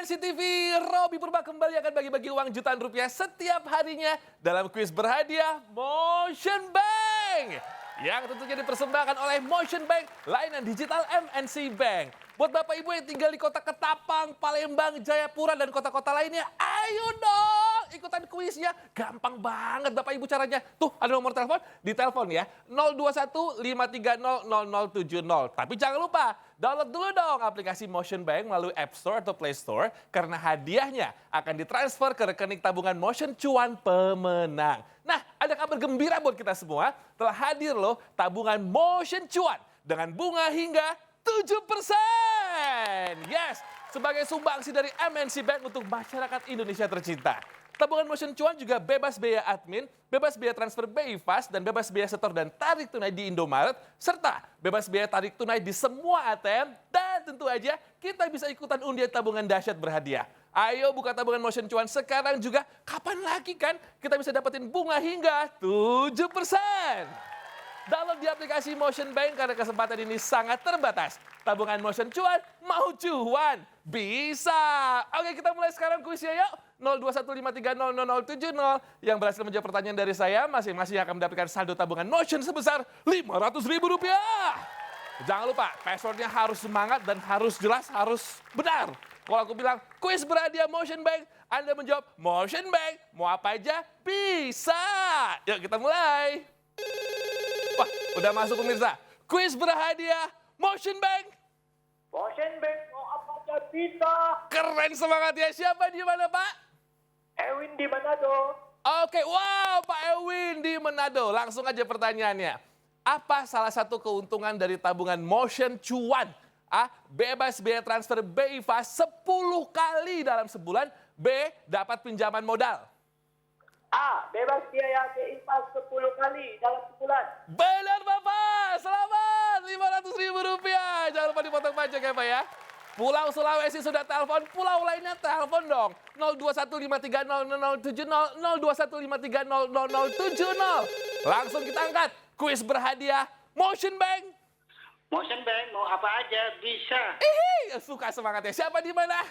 MNC TV, Robby Purba kembali akan bagi-bagi uang jutaan rupiah setiap harinya dalam kuis berhadiah Motion Bank. Yang tentunya dipersembahkan oleh Motion Bank, layanan digital MNC Bank. Buat Bapak Ibu yang tinggal di kota Ketapang, Palembang, Jayapura, dan kota-kota lainnya, ayo dong ikutan kuisnya. Gampang banget Bapak Ibu caranya. Tuh ada nomor telepon, ditelepon ya. 021-530-0070. Tapi jangan lupa, download dulu dong aplikasi Motion Bank melalui App Store atau Play Store. Karena hadiahnya akan ditransfer ke rekening tabungan Motion Cuan pemenang. Nah, ada kabar gembira buat kita semua. Telah hadir loh tabungan Motion Cuan dengan bunga hingga 7%. Yes, sebagai sumbangsi dari MNC Bank untuk masyarakat Indonesia tercinta. Tabungan Motion Cuan juga bebas biaya admin, bebas biaya transfer BI Fast, dan bebas biaya setor dan tarik tunai di Indomaret, serta bebas biaya tarik tunai di semua ATM, dan tentu aja kita bisa ikutan undian tabungan dahsyat berhadiah. Ayo buka tabungan Motion Cuan sekarang juga, kapan lagi kan kita bisa dapetin bunga hingga 7%. Download di aplikasi Motion Bank karena kesempatan ini sangat terbatas. Tabungan Motion Cuan, mau cuan? Bisa! Oke, kita mulai sekarang kuisnya yuk. 021530070 yang berhasil menjawab pertanyaan dari saya, masing-masing akan mendapatkan saldo tabungan Motion sebesar Rp500.000. Jangan lupa, passwordnya harus semangat dan harus jelas, harus benar. Kalau aku bilang kuis berhadiah Motion Bank, Anda menjawab Motion Bank, mau apa aja bisa. Yuk kita mulai. Wah, udah masuk pemirsa. Kuis berhadiah Motion Bank. Motion Bank mau apa aja bisa. Keren semangat ya. Siapa di mana, Pak? Ewin di Manado. Oke, wow, Pak Ewin di Manado. Langsung aja pertanyaannya. Apa salah satu keuntungan dari tabungan Motion Cuan? A. Bebas biaya transfer BI Fast 10 kali dalam sebulan. B. Dapat pinjaman modal. A. Bebas biaya BI Fast 10 kali dalam sebulan. Benar Bapak, selamat Rp500.000. Jangan lupa dipotong pajak ya Pak ya. Pulau Sulawesi sudah telepon, pulau lainnya telepon dong. 021530070, 021530070. Langsung kita angkat, kuis berhadiah Motion Bank. Motion Bank mau apa aja bisa. Ih, suka semangatnya. Siapa di mana?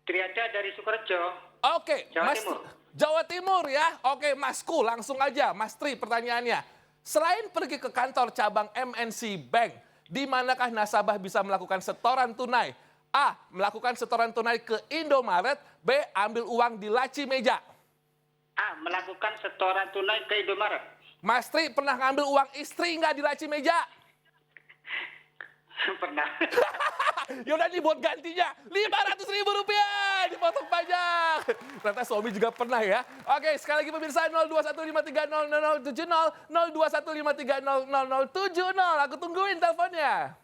Triada dari Sukorejo. Oke, Jawa Mas Timur. Jawa Timur ya. Oke, Masku, langsung aja. Mas Tri, pertanyaannya. Selain pergi ke kantor cabang MNC Bank, di manakah nasabah bisa melakukan setoran tunai? A. Melakukan setoran tunai ke Indomaret. B. Ambil uang di laci meja. A. Melakukan setoran tunai ke Indomaret. Mas Tri pernah ngambil uang istri nggak di laci meja? Pernah. Yaudah nih buat gantinya Rp500.000 dipotong pajak. Ternyata suami juga pernah ya. Oke, sekali lagi pemirsa 021530070, 021530070. Aku tungguin teleponnya.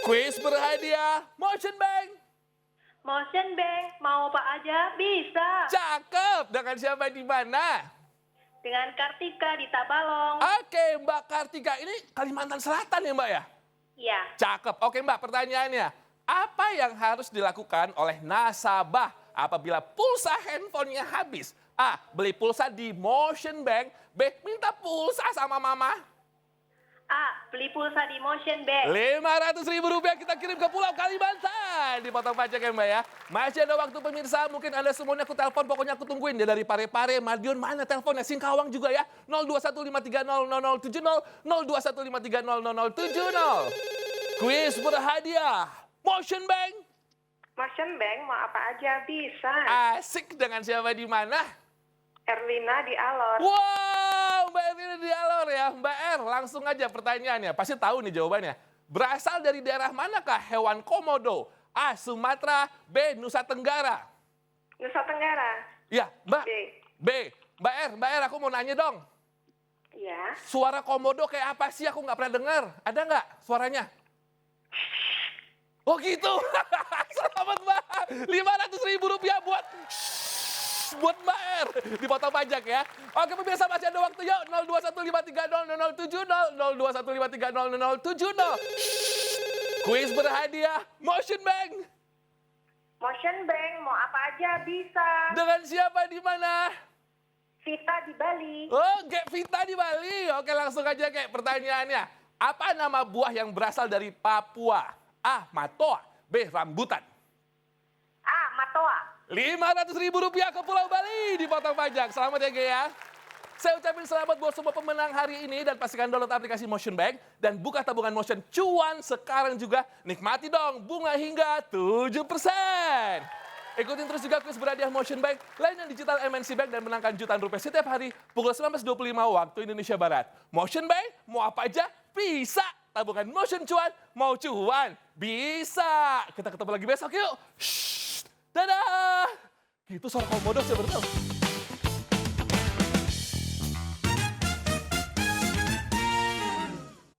Kuis berhadiah Motion Bank. Motion Bank mau apa aja bisa. Cakep. Dengan siapa di mana? Dengan Kartika di Tabalong. Oke, Mbak Kartika. Ini Kalimantan Selatan ya Mbak ya? Iya. Cakep. Oke Mbak, pertanyaannya. Apa yang harus dilakukan oleh nasabah apabila pulsa handphonenya habis? A. Beli pulsa di Motion Bank. B. Minta pulsa sama mama. A. Beli pulsa di Motion Bank. Rp500.000 kita kirim ke Pulau Kalimantan. Dipotong pajak ya Mbak ya. Masih ada waktu pemirsa. Mungkin Anda semuanya aku telepon. Pokoknya aku tungguin. Dia dari Parepare, Madiun. Mana teleponnya? Singkawang juga ya. 021530070. 021530070. Kuis berhadiah Motion Bank. Motion Bank mau apa aja bisa. Asik. Dengan siapa di mana? Erlina di Alor. Wow, Mbak Erlina di Alor ya. Mbak Er, langsung aja pertanyaannya. Pasti tahu nih jawabannya. Berasal dari daerah manakah hewan komodo? A. Sumatera. B. Nusa Tenggara. Nusa Tenggara. Ya, Mbak. B. B. Mbak Er, aku mau nanya dong. Ya. Suara komodo kayak apa sih? Aku nggak pernah dengar. Ada nggak suaranya? Oh gitu. Selamat Mbak. Rp500.000 buat Mbak Er. Dipotong pajak ya. Oke pemirsa, masih ada waktu yuk. 021530070. 021530070. Kuis berhadiah Motion Bank. Motion Bank mau apa aja bisa. Dengan siapa di mana? Vita di Bali. Oh, Gek Vita di Bali. Oke, langsung aja kayak pertanyaannya. Apa nama buah yang berasal dari Papua? A. Matoa. B. Rambutan. Krakatoa. Rp500.000 ke Pulau Bali dipotong pajak. Selamat ya, Ge ya. Saya ucapin selamat buat semua pemenang hari ini dan pastikan download aplikasi Motion Bank dan buka tabungan Motion cuan sekarang juga. Nikmati dong bunga hingga 7%. Ikutin terus juga kuis berhadiah Motion Bank layanan digital MNC Bank dan menangkan jutaan rupiah setiap hari pukul 19.25 waktu Indonesia Barat. Motion Bank mau apa aja bisa. Tabungan Motion cuan mau cuan bisa. Kita ketemu lagi besok yuk. Shh, dadah. Itu suara komodo saya baru tahu.